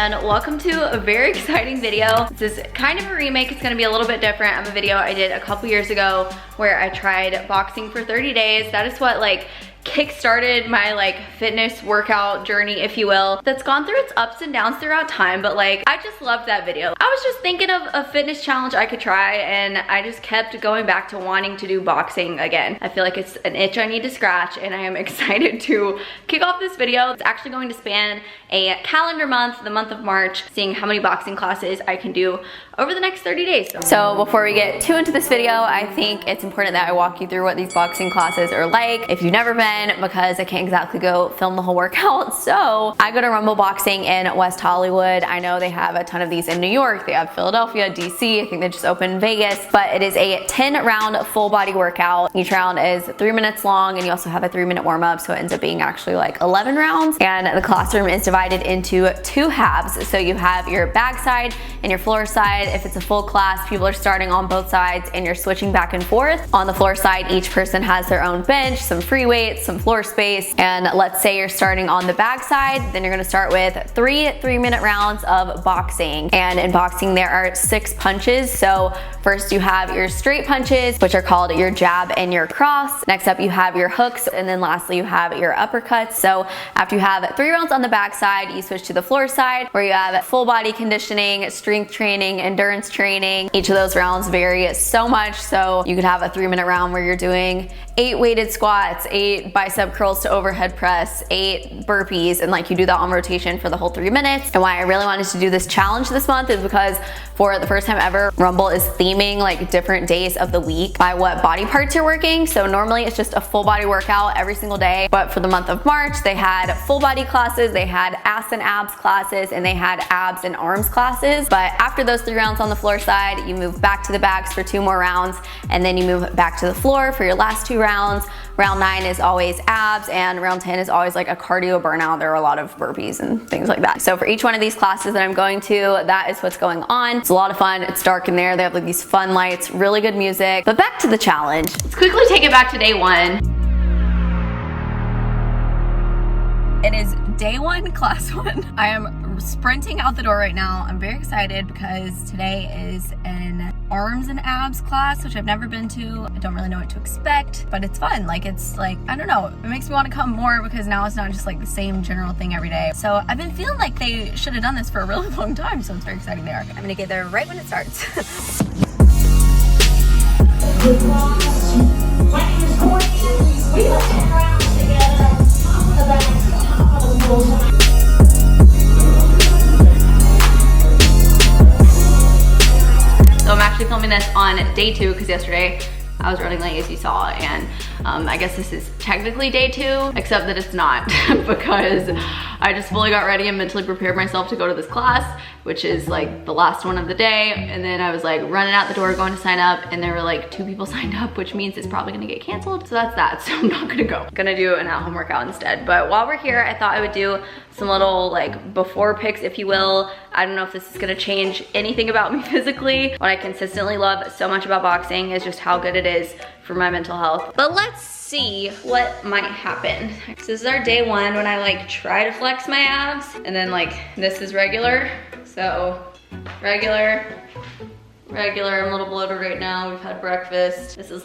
and welcome to a very exciting video. This is kind of a remake. It's gonna be a little bit different of a video I did a couple years ago where I tried boxing for 30 days. That is what kick-started my fitness workout journey, if you will, that's gone through its ups and downs throughout time, but I just loved that video. I was just thinking of a fitness challenge I could try, and I just kept going back to wanting to do boxing again. I feel like it's an itch I need to scratch, and I am excited to kick off this video. It's actually going to span a calendar month, the month of March, seeing how many boxing classes I can do over the next 30 days. So before we get too into this video, I think it's important that I walk you through what these boxing classes are like if you've never been, because I can't exactly go film the whole workout. So I go to Rumble Boxing in West Hollywood. I know they have a ton of these in New York. They have Philadelphia, DC. I think they just opened in Vegas, but it is a 10-round full body workout. Each round is 3 minutes long, and you also have a 3-minute warm up. So it ends up being actually 11 rounds. And the classroom is divided into 2 halves. So you have your bag side and your floor side. If it's a full class, people are starting on both sides and you're switching back and forth. On the floor side, each person has their own bench, some free weights, some floor space, and let's say you're starting on the bag side, then you're gonna start with 3 3-minute rounds of boxing. And in boxing, there are 6 punches. So first you have your straight punches, which are called your jab and your cross. Next up, you have your hooks, and then lastly, you have your uppercuts. So after you have 3 rounds on the back side, you switch to the floor side, where you have full body conditioning, strength training, endurance training. Each of those rounds vary so much. So you could have a 3-minute round where you're doing 8 weighted squats, 8 bicep curls to overhead press, 8 burpees, and you do that on rotation for the whole 3 minutes. And why I really wanted to do this challenge this month is because for the first time ever, Rumble is theming different days of the week by what body parts you're working. So normally it's just a full body workout every single day, but for the month of March, they had full body classes, they had ass and abs classes, and they had abs and arms classes. But after those 3 rounds on the floor side, you move back to the bags for 2 more rounds, and then you move back to the floor for your last 2 rounds. Round 9 is always abs, and round 10 is always a cardio burnout. There are a lot of burpees and things like that. So for each one of these classes that I'm going to, that is what's going on. It's a lot of fun. It's dark in there. They have these fun lights, really good music. But back to the challenge. Let's quickly take it back to day 1. It is day 1, class 1. I am sprinting out the door right now. I'm very excited because today is an arms and abs class, which I've never been to. I don't really know what to expect, but it's fun. I don't know. It makes me want to come more because now it's not just the same general thing every day. So I've been feeling like they should have done this for a really long time, so it's very exciting there. I'm gonna get there right when it starts. So I'm actually filming this on day 2 because yesterday I was running late, as you saw, and I guess this is technically day 2, except that it's not because I just fully got ready and mentally prepared myself to go to this class, which is the last one of the day. And then I was running out the door going to sign up, and there were 2 people signed up, which means it's probably gonna get canceled. So that's that, so I'm not gonna go. I'm gonna do an at-home workout instead. But while we're here, I thought I would do some little before pics, if you will. I don't know if this is gonna change anything about me physically. What I consistently love so much about boxing is just how good it is for my mental health. But let's see what might happen. So this is our day 1 when I try to flex my abs, and then this is regular. So regular, I'm a little bloated right now. We've had breakfast. This is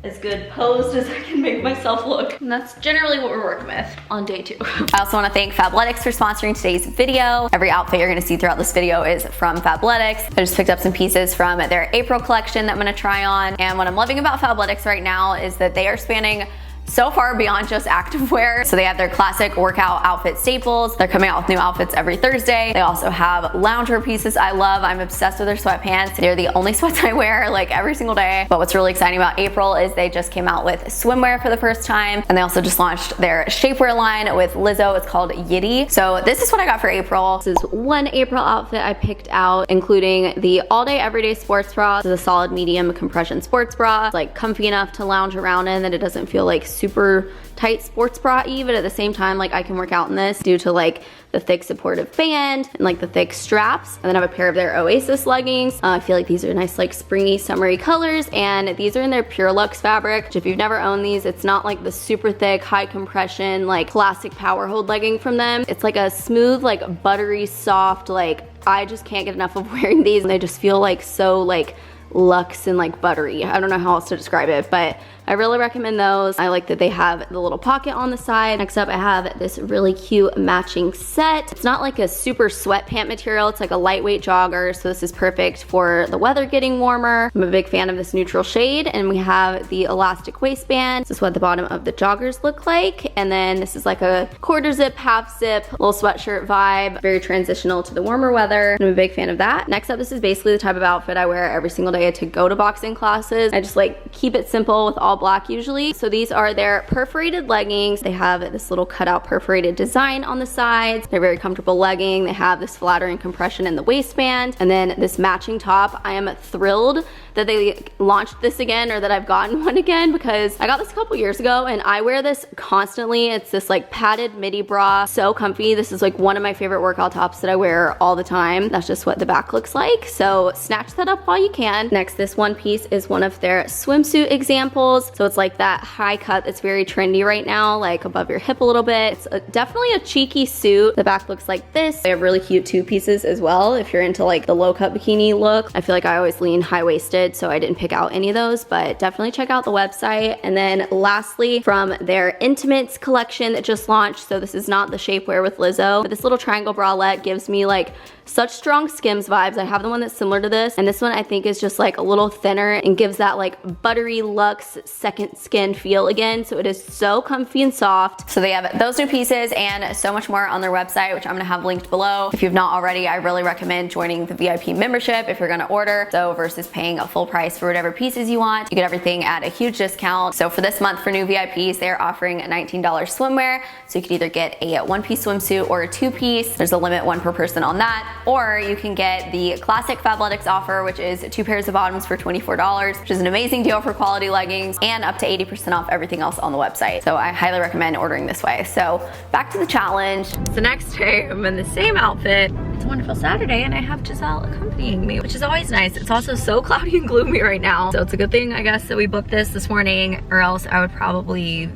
as good posed as I can make myself look. And that's generally what we're working with on day 2. I also want to thank Fabletics for sponsoring today's video. Every outfit you're going to see throughout this video is from Fabletics. I just picked up some pieces from their April collection that I'm going to try on. And what I'm loving about Fabletics right now is that they are spanning so far beyond just activewear. So they have their classic workout outfit staples. They're coming out with new outfits every Thursday. They also have loungewear pieces I love. I'm obsessed with their sweatpants. They're the only sweats I wear every single day. But what's really exciting about April is they just came out with swimwear for the first time. And they also just launched their shapewear line with Lizzo. It's called Yates. So this is what I got for April. This is one April outfit I picked out, including the all day everyday sports bra. This is a solid medium compression sports bra. It's comfy enough to lounge around in, that it doesn't feel super tight sports bra-y, but at the same time, like I can work out in this due to like the thick supportive band and like the thick straps. And then I have a pair of their Oasis leggings. I feel like these are nice like springy summery colors, and these are in their Pure Luxe fabric, which if you've never owned these, it's not like the super thick high compression like classic power hold legging from them. It's like a smooth like buttery soft, like I just can't get enough of wearing these, and they just feel like so like luxe and like buttery. I don't know how else to describe it, but I really recommend those. I like that they have the little pocket on the side. Next up, I have this really cute matching set. It's not like a super sweatpant material. It's like a lightweight jogger, so this is perfect for the weather getting warmer. I'm a big fan of this neutral shade, and we have the elastic waistband. This is what the bottom of the joggers look like, and then this is like a quarter zip, half zip, little sweatshirt vibe, very transitional to the warmer weather. I'm a big fan of that. Next up, this is basically the type of outfit I wear every single day to go to boxing classes. I just like keep it simple with all black usually. So these are their perforated leggings. They have this little cutout perforated design on the sides. They're very comfortable legging. They have this flattering compression in the waistband, and then this matching top. I am thrilled that they launched this again, or that I've gotten one again, because I got this a couple years ago and I wear this constantly. It's this like padded midi bra, so comfy. This is like one of my favorite workout tops that I wear all the time. That's just what the back looks like. So snatch that up while you can. Next, this one piece is one of their swimsuit examples. So it's like that high cut that's very trendy right now, like above your hip a little bit. It's definitely a cheeky suit. The back looks like this. They have really cute two pieces as well if you're into like the low cut bikini look. I feel like I always lean high-waisted, so I didn't pick out any of those, but definitely check out the website. And then lastly, from their Intimates collection that just launched, so this is not the shapewear with Lizzo, but this little triangle bralette gives me like such strong Skims vibes. I have the one that's similar to this, and this one I think is just like a little thinner and gives that like buttery luxe second skin feel again. So it is so comfy and soft. So they have those new pieces and so much more on their website, which I'm gonna have linked below. If you've not already, I really recommend joining the VIP membership if you're gonna order. So versus paying a full price for whatever pieces you want, you get everything at a huge discount. So for this month for new VIPs, they're offering a $19 swimwear. So you could either get a one-piece swimsuit or a two-piece. There's a limit, one per person on that. Or you can get the classic Fabletics offer, which is 2 pairs of bottoms for $24, which is an amazing deal for quality leggings, and up to 80% off everything else on the website. So I highly recommend ordering this way. So back to the challenge. The next day, I'm in the same outfit. It's a wonderful Saturday, and I have Giselle accompanying me, which is always nice. It's also so cloudy and gloomy right now. So it's a good thing, I guess, that we booked this morning, or else I would probably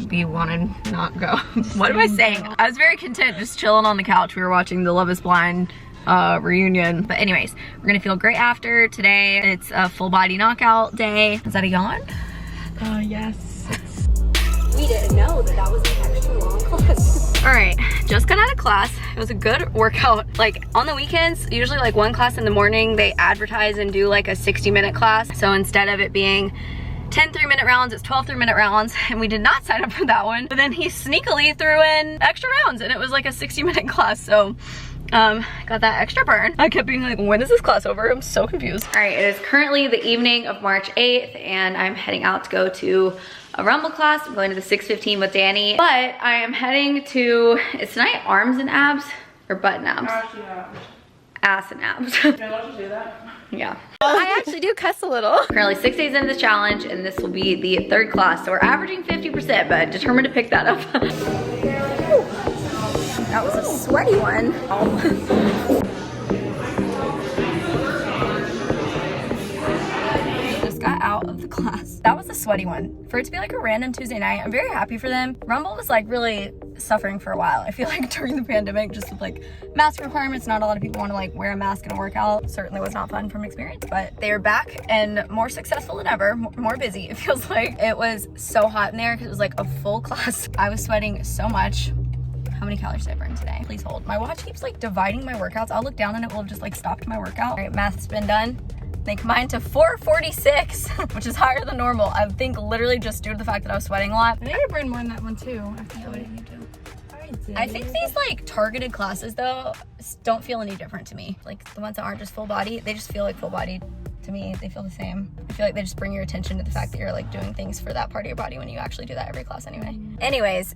be wanting not go. What am I saying? I was very content just chilling on the couch. We were watching the Love is Blind reunion. But anyways, we're gonna feel great after today. It's a full body knockout day. Is that a yawn? Yes. We didn't know that was an extra long class. All right, just got out of class. It was a good workout. Like on the weekends, usually like one class in the morning, they advertise and do like a 60-minute class. So instead of it being 10 3-minute rounds, it's 12 3-minute rounds, and we did not sign up for that one. But then he sneakily threw in extra rounds, and it was like a 60-minute class. So got that extra burn. I kept being like, when is this class over? I'm so confused. All right, it is currently the evening of March 8th, and I'm heading out to go to a Rumble class. I'm going to the 6:15 with Danny, but I am heading to, is tonight arms and abs or butt and abs? Ass and abs. Can I let you do that? Yeah. I actually do cuss a little. Currently 6 days into this challenge, and this will be the third class. So we're averaging 50%, but determined to pick that up. That was a sweaty one. Just got out of the class. That was a sweaty one. For it to be like a random Tuesday night, I'm very happy for them. Rumble was like really suffering for a while. I feel like during the pandemic, just with like mask requirements, not a lot of people want to like wear a mask in a workout. Certainly was not fun from experience, but they are back and more successful than ever, more busy. It feels like it was so hot in there because it was like a full class. I was sweating so much. How many calories did I burn today? Please hold. My watch keeps like dividing my workouts. I'll look down and it will have just like stopped my workout. All right, math's been done. I think mine to 446, which is higher than normal. I think literally just due to the fact that I was sweating a lot. I think I burned more than that one too. I think these like targeted classes though don't feel any different to me. Like the ones that aren't just full body, they just feel like full body to me. They feel the same. I feel like they just bring your attention to the fact that you're like doing things for that part of your body when you actually do that every class anyway. Anyways,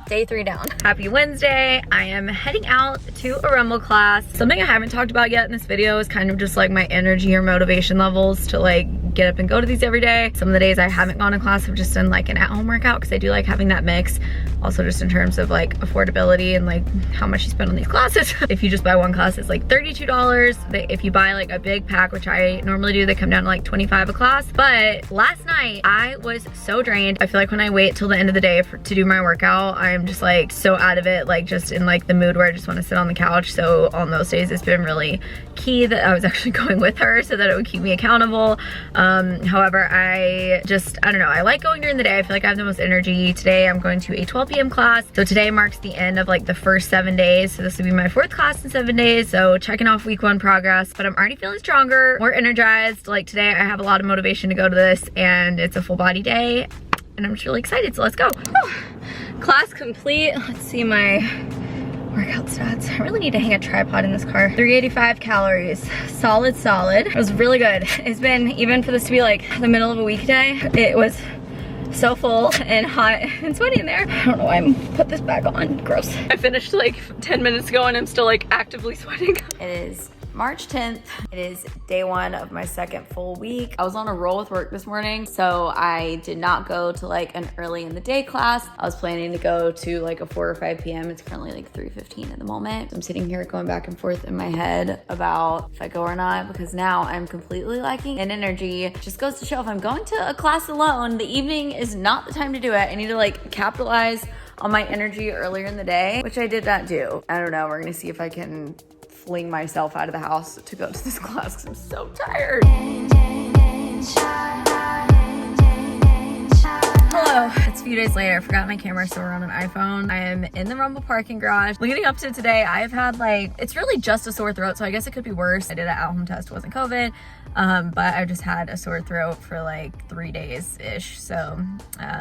day 3 down. Happy Wednesday. I am heading out to a Rumble class. Something I haven't talked about yet in this video is kind of just like my energy or motivation levels to like get up and go to these every day. Some of the days I haven't gone to class, I've just done like an at-home workout because I do like having that mix. Also just in terms of like affordability and like how much you spend on these classes. If you just buy one class, it's like $32. If you buy like a big pack, which I normally do, they come down to like $25 a class. But last night I was so drained. I feel like when I wait till the end of the day to do my workout, I'm just like so out of it, like just in like the mood where I just want to sit on the couch. So on those days, it's been really key that I was actually going with her so that it would keep me accountable. However, I don't know, I like going during the day. I feel like I have the most energy. Today I'm going to a 12 p.m. class. So today marks the end of like the first 7 days. So this will be my 4th class in 7 days. So checking off week 1 progress, but I'm already feeling stronger, more energized. Like today I have a lot of motivation to go to this and it's a full body day and I'm just really excited. So let's go. Class complete. Let's see my workout stats. I really need to hang a tripod in this car. 385 calories, solid. It was really good. It's been, even for this to be like the middle of a weekday, it was so full and hot and sweaty in there. I don't know why I'm put this back on, gross. I finished like 10 minutes ago and I'm still like actively sweating. It is March 10th. It is day 1 of my 2nd full week. I was on a roll with work this morning, so I did not go to like an early in the day class. I was planning to go to like a 4 or 5 p.m. It's currently like 3:15 at the moment. I'm sitting here going back and forth in my head about if I go or not, because now I'm completely lacking in energy. Just goes to show if I'm going to a class alone, the evening is not the time to do it. I need to like capitalize on my energy earlier in the day, which I did not do. I don't know, we're gonna see if I can fling myself out of the house to go to this class because I'm so tired. Hello, it's a few days later. I forgot my camera, so we're on an iPhone. I am in the Rumble parking garage. Leading up to today, I've had like, it's really just a sore throat, so I guess it could be worse. I did an at-home test, it wasn't COVID, but I just had a sore throat for like 3 days-ish. So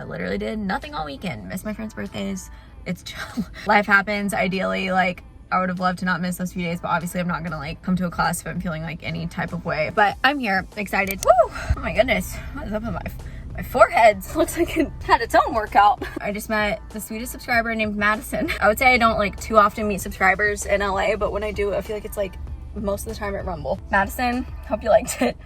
literally did nothing all weekend. Missed my friends' birthdays. It's chill. Life happens. Ideally, like, I would have loved to not miss those few days, but obviously I'm not gonna like come to a class if I'm feeling like any type of way. But I'm here, excited. Woo! Oh my goodness, what is up with my forehead? Looks like it had its own workout. I just met the sweetest subscriber named Madison. I would say I don't like too often meet subscribers in LA, but when I do, I feel like it's like most of the time at Rumble. Madison, hope you liked it.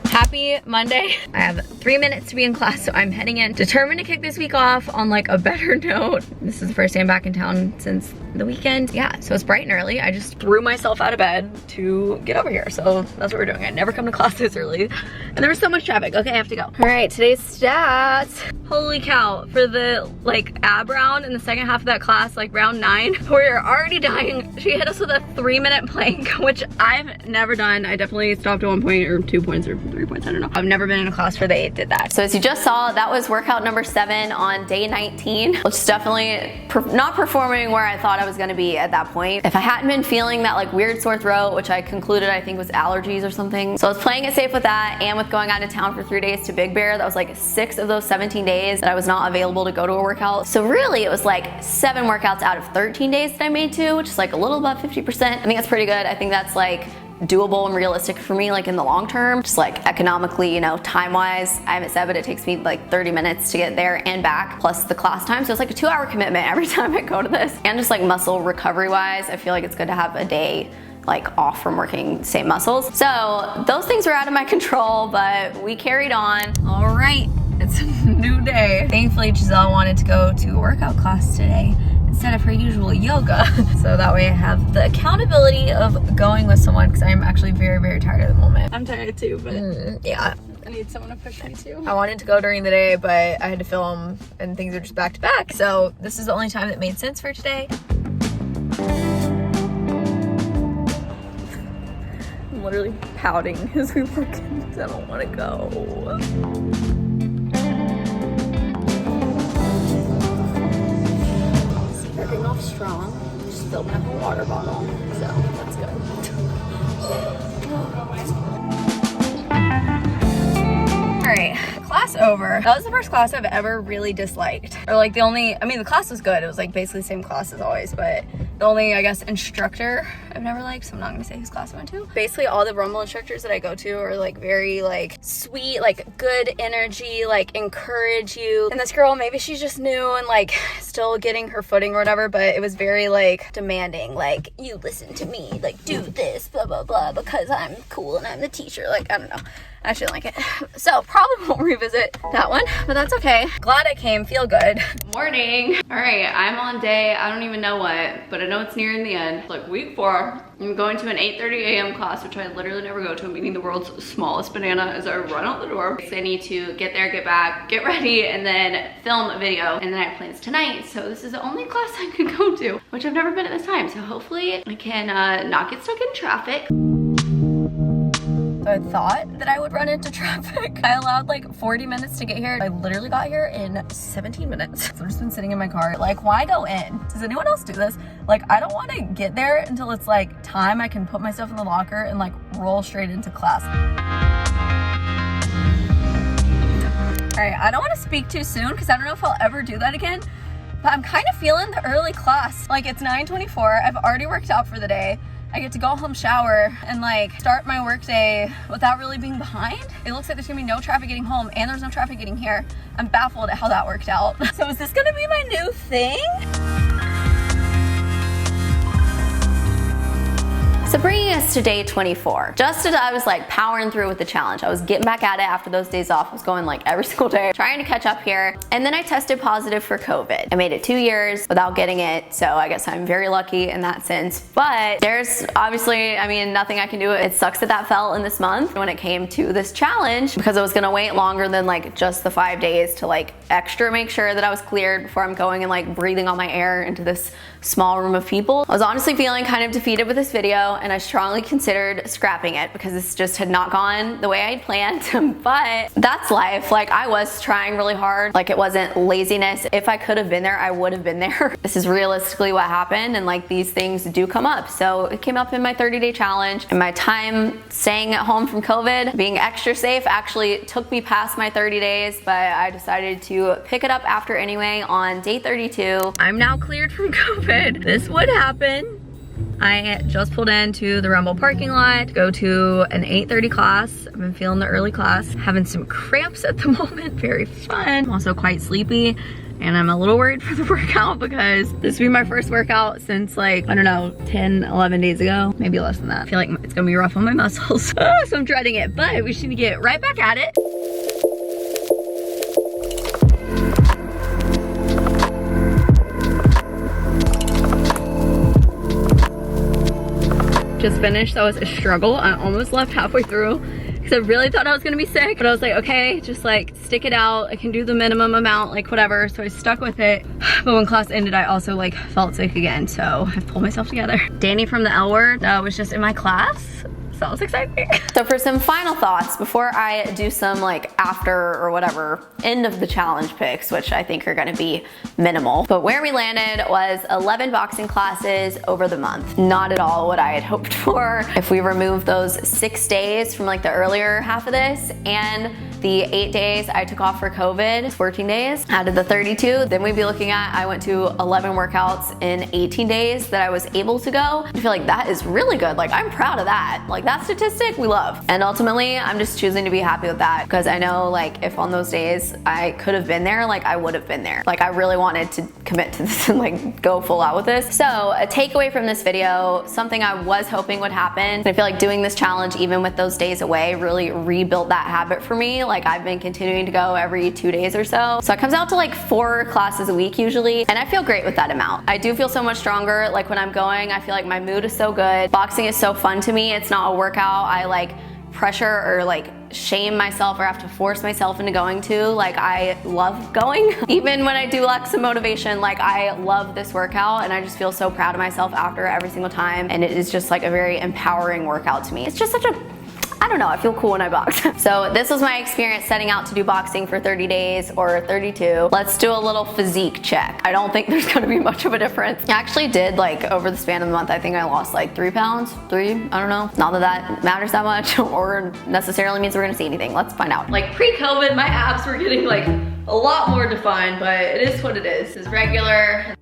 Happy Monday. I have 3 minutes to be in class, so I'm heading in, determined to kick this week off on like a better note. This is the first day I'm back in town since the weekend. Yeah, so it's bright and early. I just threw myself out of bed to get over here. So that's what we're doing. I never come to class this early. And there was so much traffic. Okay, I have to go. All right, today's stats. Holy cow, for the like ab round in the second half of that class, like round 9, we're already dying. She hit us with a 3-minute plank, which I've never done. I definitely stopped at 1 point or 2 points or 3 points, I don't know. I've never been in a class where they did that. So as you just saw, that was workout number 7 on day 19, which is definitely not performing where I thought I was gonna be at that point. If I hadn't been feeling that like weird sore throat, which I concluded I think was allergies or something. So I was playing it safe with that, and with going out of town for 3 days to Big Bear, that was like 6 of those 17 days that I was not available to go to a workout. So really it was like 7 workouts out of 13 days that I made to, which is like a little above 50%. I think that's pretty good. I think that's like doable and realistic for me, like in the long term, just like economically, you know, time-wise. I haven't said, but it takes me like 30 minutes to get there and back, plus the class time. So it's like a 2-hour commitment every time I go to this. And just like muscle recovery-wise, I feel like it's good to have a day like off from working the same muscles. So those things were out of my control, but we carried on. All right, it's a new day. Thankfully, Giselle wanted to go to a workout class today instead of her usual yoga. So that way I have the accountability of going with someone, because I'm actually very, very tired at the moment. I'm tired too, but yeah. I need someone to push me too. I wanted to go during the day, but I had to film and things are just back to back. So this is the only time that made sense for today. I'm literally pouting as we walk in because I don't want to go. Starting off strong, just filled up a water bottle, so that's good. Alright, class over. That was the first class I've ever really disliked. Or like the only, I mean the class was good, it was like basically the same class as always, but the only, I guess, instructor I've never liked, so I'm not gonna say whose class I went to. Basically, all the Rumble instructors that I go to are like very like sweet, like good energy, like encourage you. And this girl, maybe she's just new and like still getting her footing or whatever, but it was very like demanding, like, you listen to me, like do this, blah, blah, blah, because I'm cool and I'm the teacher. Like, I don't know. I actually like it. So probably won't revisit that one, but that's okay. Glad I came, feel good. Morning. All right, I'm on day, I don't even know what, but I know it's nearing the end. It's like week 4. I'm going to an 8:30 a.m. class, which I literally never go to. I'm eating the world's smallest banana as I run out the door. So I need to get there, get back, get ready, and then film a video. And then I have plans tonight. So this is the only class I could go to, which I've never been at this time. So hopefully I can not get stuck in traffic. So I thought that I would run into traffic. I allowed like 40 minutes to get here. I literally got here in 17 minutes. So I've just been sitting in my car. Like, why go in? Does anyone else do this? Like, I don't want to get there until it's like time I can put myself in the locker and like roll straight into class. All right, I don't want to speak too soon because I don't know if I'll ever do that again, but I'm kind of feeling the early class. Like, it's 9:24. I've already worked out for the day. I get to go home, shower, and like start my work day without really being behind. It looks like there's gonna be no traffic getting home and there's no traffic getting here. I'm baffled at how that worked out. So is this gonna be my new thing? So bringing us to day 24, just as I was like powering through with the challenge, I was getting back at it after those days off. I was going like every single day, trying to catch up here. And then I tested positive for COVID. I made it 2 years without getting it. So I guess I'm very lucky in that sense. But there's obviously, I mean, nothing I can do. It sucks that that fell in this month when it came to this challenge because I was gonna wait longer than like just the 5 days to like extra make sure that I was cleared before I'm going and like breathing all my air into this small room of people. I was honestly feeling kind of defeated with this video and I strongly considered scrapping it because this just had not gone the way I'd planned. But that's life. Like, I was trying really hard. Like, it wasn't laziness. If I could have been there, I would have been there. This is realistically what happened, and like these things do come up. So it came up in my 30-day challenge, and my time staying at home from COVID, being extra safe, actually took me past my 30 days, but I decided to pick it up after anyway on day 32. I'm now cleared from COVID. This would happen. I just pulled into the Rumble parking lot to go to an 8:30 class. I've been feeling the early class, having some cramps at the moment. Very fun. I'm also quite sleepy and I'm a little worried for the workout because this will be my first workout since like, I don't know, 10, 11 days ago, maybe less than that. I feel like it's gonna be rough on my muscles. So I'm dreading it, but we should get right back at it. Just finished. That was a struggle. I almost left halfway through because I really thought I was gonna be sick, but I was like, okay, just like stick it out. I can do the minimum amount, like whatever. So I stuck with it. But when class ended, I also like felt sick again. So I pulled myself together. Danny from the L Word was just in my class. So that was exciting. So for some final thoughts before I do some like after or whatever end of the challenge picks, which I think are gonna be minimal. But where we landed was 11 boxing classes over the month. Not at all what I had hoped for. If we remove those 6 days from like the earlier half of this and the 8 days I took off for COVID, 14 days, out of the 32, then we'd be looking at, I went to 11 workouts in 18 days that I was able to go. I feel like that is really good. Like, I'm proud of that. Like, that statistic we love. And ultimately, I'm just choosing to be happy with that because I know like if on those days I could have been there, like I would have been there. Like, I really wanted to commit to this and like go full out with this. So a takeaway from this video, something I was hoping would happen. And I feel like doing this challenge, even with those days away, really rebuilt that habit for me. Like, I've been continuing to go every 2 days or so. So it comes out to like 4 classes a week usually. And I feel great with that amount. I do feel so much stronger. Like when I'm going, I feel like my mood is so good. Boxing is so fun to me. It's not a workout I like pressure or like shame myself or have to force myself into going to. Like, I love going. Even when I do lack some motivation, like I love this workout and I just feel so proud of myself after every single time. And it is just like a very empowering workout to me. It's just such a, I don't know, I feel cool when I box. So this was my experience setting out to do boxing for 30 days or 32. Let's do a little physique check. I don't think there's gonna be much of a difference. I actually did like over the span of the month, I think I lost like 3 pounds, I don't know. Not that that matters that much or necessarily means we're gonna see anything. Let's find out. Like pre-COVID, my abs were getting like a lot more defined, but it is what it is. It's regular.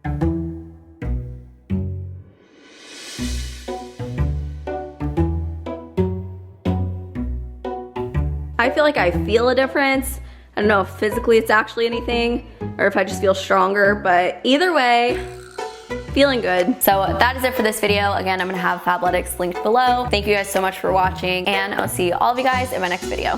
feel like I feel a difference. I don't know if physically it's actually anything or if I just feel stronger, but either way, feeling good. So that is it for this video. Again, I'm gonna have Fabletics linked below. Thank you guys so much for watching, and I'll see all of you guys in my next video.